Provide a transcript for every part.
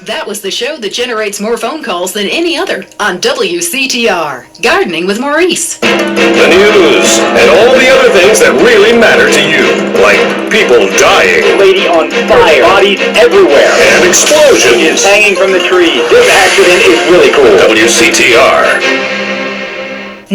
That was the show that generates more phone calls than any other on WCTR. Gardening with Maurice. The news and all the other things that really matter to you, like people dying, lady on fire, bodies everywhere, and explosions hanging from the trees. This accident is really cool. WCTR.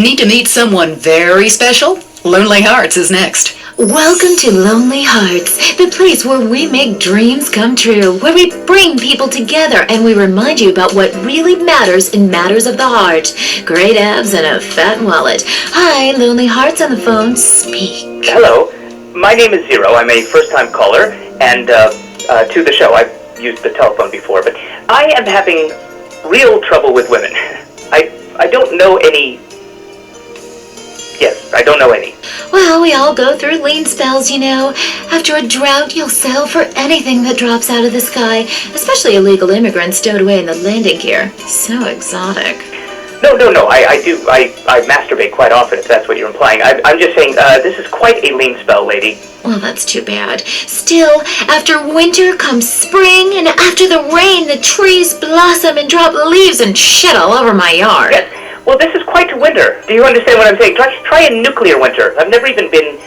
Need to meet someone very special? Lonely Hearts is next. Welcome to Lonely Hearts, the place where we make dreams come true, where we bring people together and we remind you about what really matters in matters of the heart. Great abs and a fat wallet. Hi, Lonely Hearts on the phone. Speak. Hello, my name is Zero. I'm a first-time caller, and to the show. I've used the telephone before, but I am having real trouble with women. I don't know any. Yes, I don't know any. Well, we all go through lean spells, you know. After a drought, you'll settle for anything that drops out of the sky, especially illegal immigrants stowed away in the landing gear. So exotic. No, I do. I masturbate quite often, if that's what you're implying. I'm just saying, this is quite a lean spell, lady. Well, that's too bad. Still, after winter comes spring, and after the rain, the trees blossom and drop leaves and shit all over my yard. Yes. Well, this is quite a winter. Do you understand what I'm saying? Try a nuclear winter. I've never even been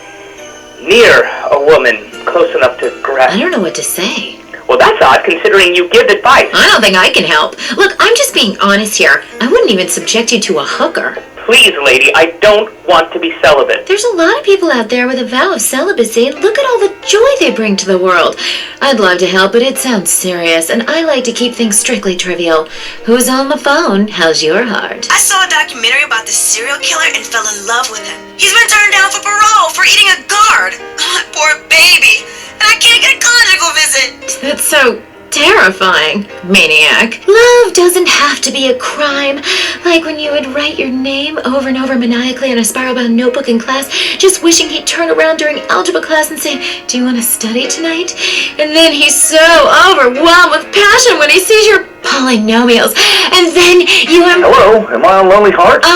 near a woman close enough to grasp. I don't know what to say. Well, that's odd, considering you give advice. I don't think I can help. Look, I'm just being honest here. I wouldn't even subject you to a hooker. Please, lady, I don't want to be celibate. There's a lot of people out there with a vow of celibacy. Look at all the joy they bring to the world. I'd love to help, but it sounds serious, and I like to keep things strictly trivial. Who's on the phone? How's your heart? I saw a documentary about this serial killer and fell in love with him. He's been turned down for parole for eating a guard. Oh, poor baby. And I can't get a conjugal visit. That's so terrifying, maniac. Love doesn't have to be a crime. Like when you would write your name over and over maniacally in a spiral-bound notebook in class, just wishing he'd turn around during algebra class and say, "Do you want to study tonight?" And then he's so overwhelmed with passion when he sees your polynomials. And then you Hello, am I on Lonely Hearts?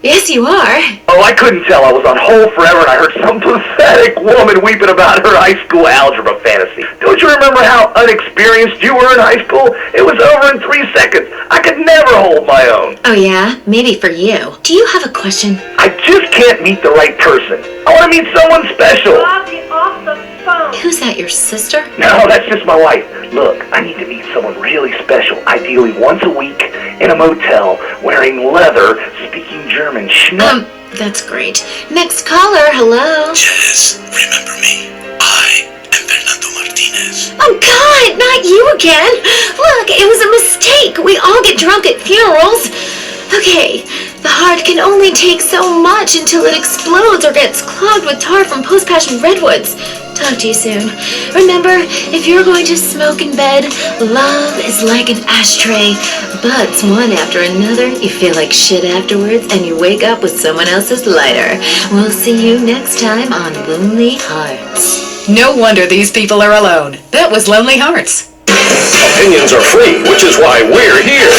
Yes, you are. Oh, I couldn't tell. I was on hold forever and I heard some pathetic woman weeping about her high school algebra fantasy. Don't you remember how unexperienced you were in high school? It was over in 3 seconds. I could never hold my own. Oh yeah? Maybe for you. Do you have a question? I just can't meet the right person. I want to meet someone special. Bobby, off the phone. Who's that, your sister? No, that's just my wife. Look, I need to meet someone really special, ideally once a week in a motel, wearing leather, speaking German. That's great. Next caller, hello. Yes, remember me. I am Fernando Martinez. Oh God, not you again. Look, it was a mistake. We all get drunk at funerals. Okay, the heart can only take so much until it explodes or gets clogged with tar from post-passion redwoods. Talk to you soon. Remember, if you're going to smoke in bed, love is like an ashtray. Butts one after another, you feel like shit afterwards, and you wake up with someone else's lighter. We'll see you next time on Lonely Hearts. No wonder these people are alone. That was Lonely Hearts. Opinions are free, which is why we're here.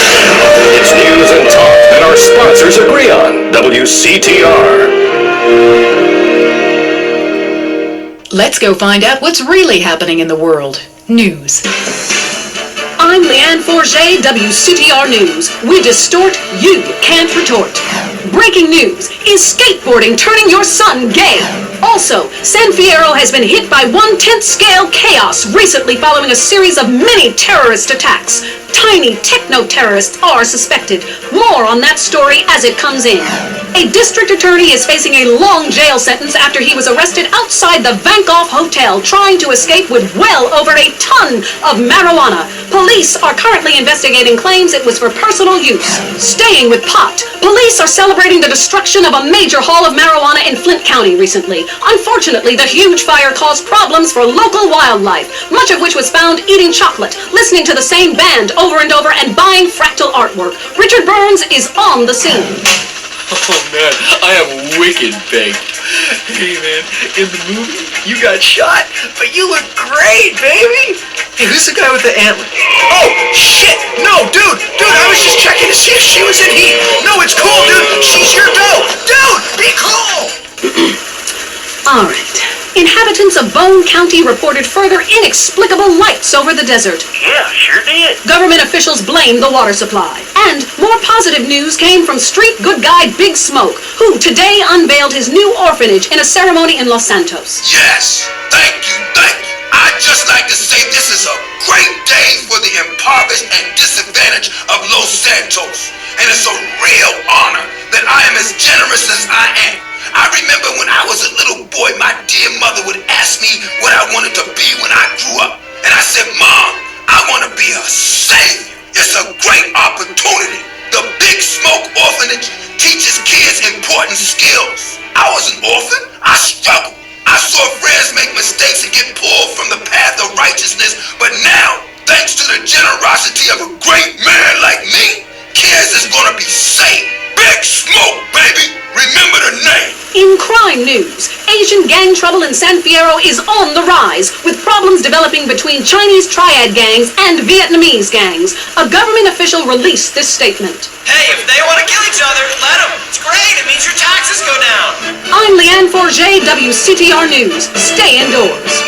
It's news and talk that our sponsors agree on. WCTR. Let's go find out what's really happening in the world. News. I'm Leanne Forget, WCTR News. We distort, you can't retort. Breaking news. Is skateboarding turning your son gay? Also, San Fierro has been hit by 1/10 scale chaos recently following a series of many terrorist attacks. Tiny techno-terrorists are suspected. More on that story as it comes in. A district attorney is facing a long jail sentence after he was arrested outside the Vankoff Hotel trying to escape with well over a ton of marijuana. Police are currently investigating claims it was for personal use. Staying with pot, police are celebrating the destruction of a major haul of marijuana in Flint County recently. Unfortunately, the huge fire caused problems for local wildlife, much of which was found eating chocolate, listening to the same band over and over, and buying fractal artwork. Richard Burns is on the scene. Oh man, I am wicked baked. Hey man, in the movie, you got shot, but you look great, baby! Hey, who's the guy with the antler? Oh, shit! No, dude, I was just checking to see if she was in heat. No, it's cool, dude, she's your dough! Dude, be cool! All right, inhabitants of Bone County reported further inexplicable lights over the desert. Yeah, sure did. Government officials blamed the water supply. And more positive news came from street good guy Big Smoke, who today unveiled his new orphanage in a ceremony in Los Santos. Yes, thank you, thank you. I'd just like to say this is a great day for the impoverished and disadvantaged of Los Santos. And it's a real honor that I am as generous as I am. I remember when I was a little boy, my dear mother would ask me what I wanted to be when I grew up. And I said, Mom, I want to be a savior. It's a great opportunity. The Big Smoke Orphanage teaches kids important skills. I was an orphan. I struggled. I saw friends make mistakes and get pulled from the path of righteousness. But now, thanks to the generosity of a great man like me, kids is going to be safe. Big Smoke, baby. Remember the name. In crime news, Asian gang trouble in San Fierro is on the rise, with problems developing between Chinese triad gangs and Vietnamese gangs. A government official released this statement. Hey, if they want to kill each other, let them. It's great. It means your taxes go down. I'm Leanne Forget, WCTR News. Stay indoors.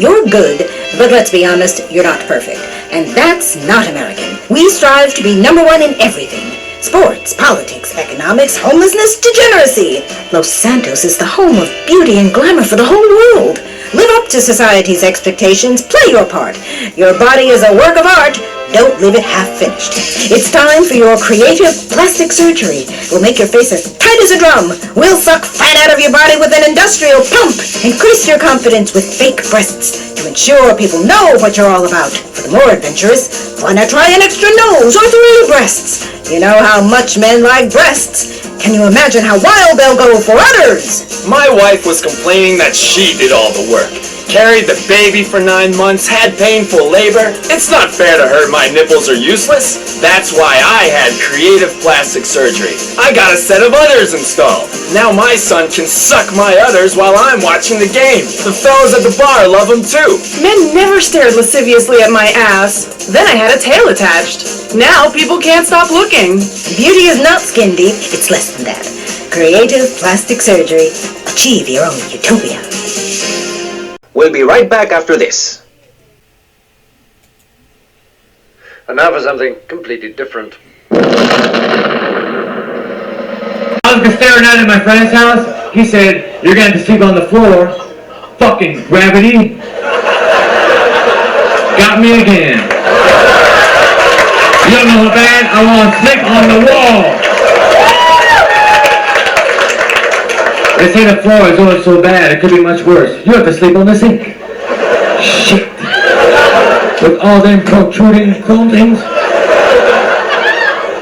You're good, but let's be honest, you're not perfect. And that's not American. We strive to be number one in everything. Sports, politics, economics, homelessness, degeneracy. Los Santos is the home of beauty and glamour for the whole world. Live up to society's expectations. Play your part. Your body is a work of art. Don't leave it half-finished. It's time for your creative plastic surgery. We'll make your face as tight as a drum. We'll suck fat out of your body with an industrial pump. Increase your confidence with fake breasts to ensure people know what you're all about. For the more adventurous, why not try an extra nose or 3 breasts? You know how much men like breasts. Can you imagine how wild they'll go for others? My wife was complaining that she did all the work. Carried the baby for 9 months, had painful labor. It's not fair to her my nipples are useless. That's why I had creative plastic surgery. I got a set of udders installed. Now my son can suck my udders while I'm watching the game. The fellas at the bar love him too. Men never stared lasciviously at my ass. Then I had a tail attached. Now people can't stop looking. Beauty is not skin deep, it's less than that. Creative plastic surgery. Achieve your own utopia. We'll be right back after this. And now for something completely different. I was staring out at my friend's house. He said, "You're going to sleep on the floor." Fucking gravity. Got me again. You don't know how bad I want to sleep on the wall. They say the floor is always so bad, it could be much worse. You have to sleep on the sink. Shit. With all them protruding chrome things.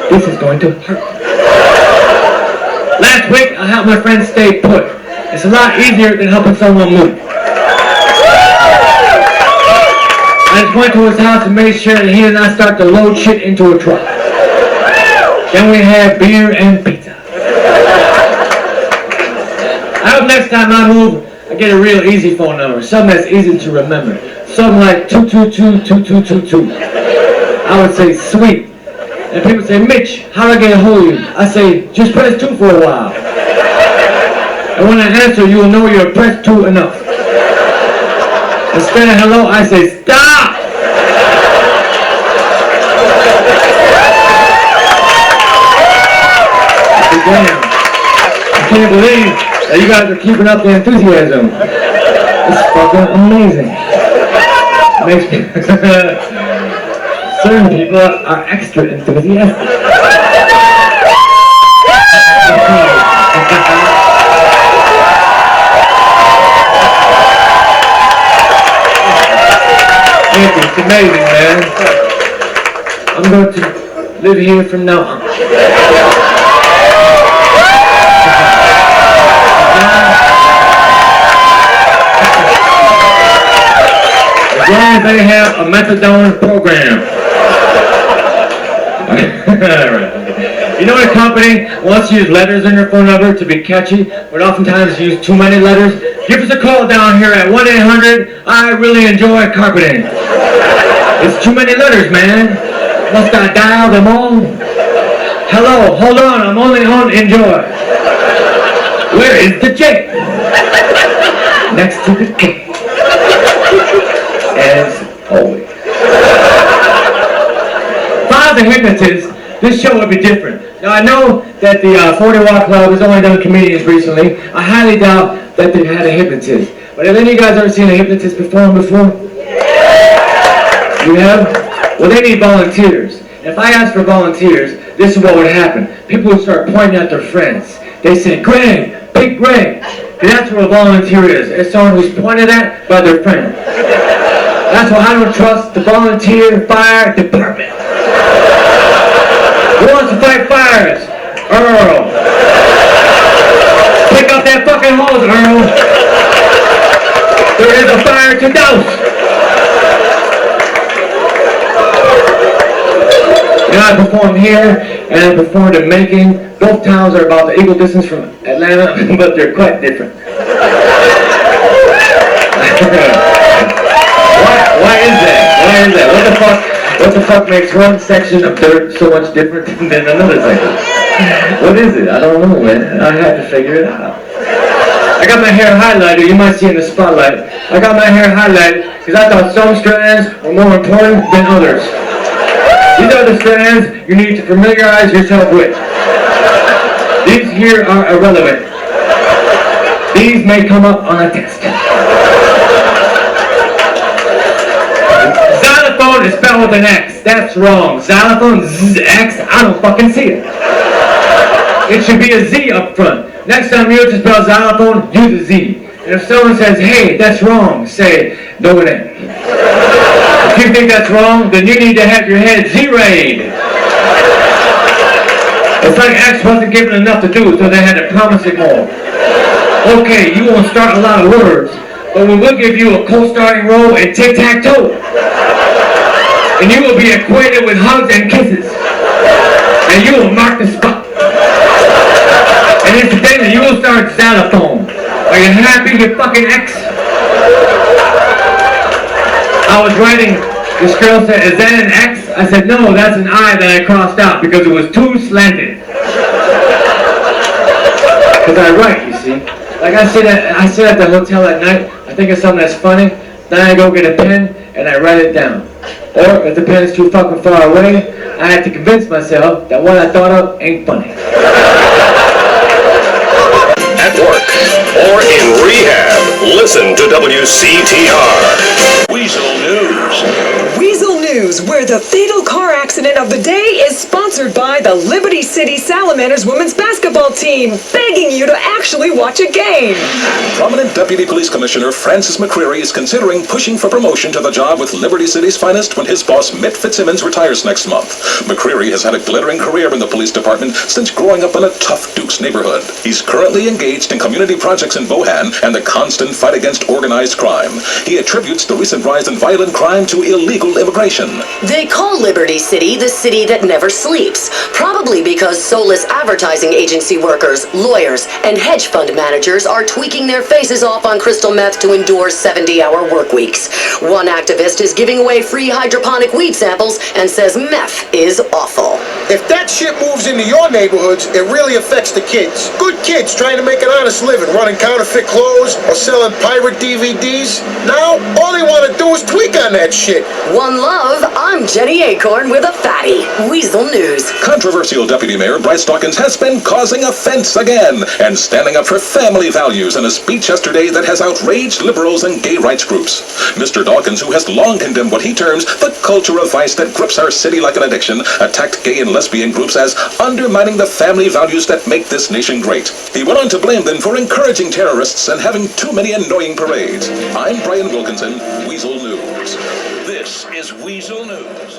This is going to hurt. Last week, I helped my friend stay put. It's a lot easier than helping someone move. I just went to his house and made sure that he did not start to load shit into a truck. Then we had beer and pizza. I hope next time I move, I get a real easy phone number, something that's easy to remember. Something like 222-2222. I would say, sweet. And people say, Mitch, how do I get a hold of you? I say, just press 2 for a while. And when I answer, you will know you're pressed 2 enough. Instead of hello, I say, stop! Damn. I can't believe that you guys are keeping up the enthusiasm. It's fucking amazing. It makes me... Certain people are extra enthusiastic. It's amazing, man. I'm going to live here from now on. As they have a methadone program. You know when a company wants to use letters in their phone number to be catchy, but oftentimes use too many letters? Give us a call down here at 1-800, I really enjoy carpeting. It's too many letters, man. Must I dial them all? Hello, hold on, I'm only on enjoy. Where is the J? next to the K. As always. If I was a hypnotist, this show would be different. Now I know that the 40 Watt Club has only done comedians recently. I highly doubt that they've had a hypnotist. But have any of you guys ever seen a hypnotist perform before? You have? Well, they need volunteers. If I asked for volunteers, this is what would happen. People would start pointing at their friends. They say, Greg, Big Greg. And that's what a volunteer is. It's someone who's pointed at by their friend. That's why I don't trust the volunteer fire department. Who wants to fight fires? Earl. Pick up that fucking hose, Earl. There is a fire to douse. You know, I performed here and I performed in Macon. Both towns are about the equal distance from Atlanta, but they're quite different. Why is that? Why is that? What the fuck makes one section of dirt so much different than another section? What is it? I don't know, man. I have to figure it out. I got my hair highlighted. You might see in the spotlight. I got my hair highlighted because I thought some strands were more important than others. These are the strands you need to familiarize yourself with. These here are irrelevant. These may come up on a test. Xylophone is spelled with an X. That's wrong. Xylophone, Z-X, I don't fucking see it. It should be a Z up front. Next time you have to spell xylophone, use a Z. And if someone says, hey, that's wrong, say, no it ain't. If you think that's wrong, then you need to have your head Z-rayed. It's like X wasn't given enough to do, so they had to promise it more. Okay, you won't start a lot of words, but we will give you a co-starting role in tic-tac-toe. And you will be acquainted with hugs and kisses. And you will mark the spot. And incidentally, you will start xylophone. Are you happy with fucking X? I was writing, this girl said, is that an X? I said, no, that's an I that I crossed out because it was too slanted. Because I write, you see. Like I sit at the hotel at night, I think of something that's funny, then I go get a pen and I write it down. Or if the pen is too fucking far away, I have to convince myself that what I thought of ain't funny. At work or in rehab, listen to WCTR. Weasel News. Weasel News, where the fatal car accident of the day is sponsored by the Liberty City Salamanders women's basketball team, begging you to actually watch a game. Prominent Deputy Police Commissioner Francis McCreary is considering pushing for promotion to the job with Liberty City's finest when his boss Mitt Fitzsimmons retires next month. McCreary has had a glittering career in the police department since growing up in a tough Dukes neighborhood. He's currently engaged in community projects in Bohan and the constant fight against organized crime. He attributes the recent rise in violent crime to illegal immigration. They call Liberty City the city that never sleeps, probably because soulless advertising agency workers, lawyers, and hedge fund managers are tweaking their faces off on crystal meth to endure 70-hour work weeks. One activist is giving away free hydroponic weed samples and says meth is awful. If that shit moves into your neighborhoods, it really affects the kids. Good kids trying to make an honest living, running counterfeit clothes or selling pirate DVDs. Now, all they want to do is tweak on that shit. One love, I'm Jenny Acorn with a fatty. Weasel News. Controversial Deputy Mayor Bryce Dawkins has been causing offense again and standing up for family values in a speech yesterday that has outraged liberals and gay rights groups. Mr. Dawkins, who has long condemned what he terms the culture of vice that grips our city like an addiction, attacked gay and lesbian groups as undermining the family values that make this nation great. He went on to blame them for encouraging terrorists and having too many annoying parades. I'm Brian Wilkinson, Weasel News. This is Weasel News.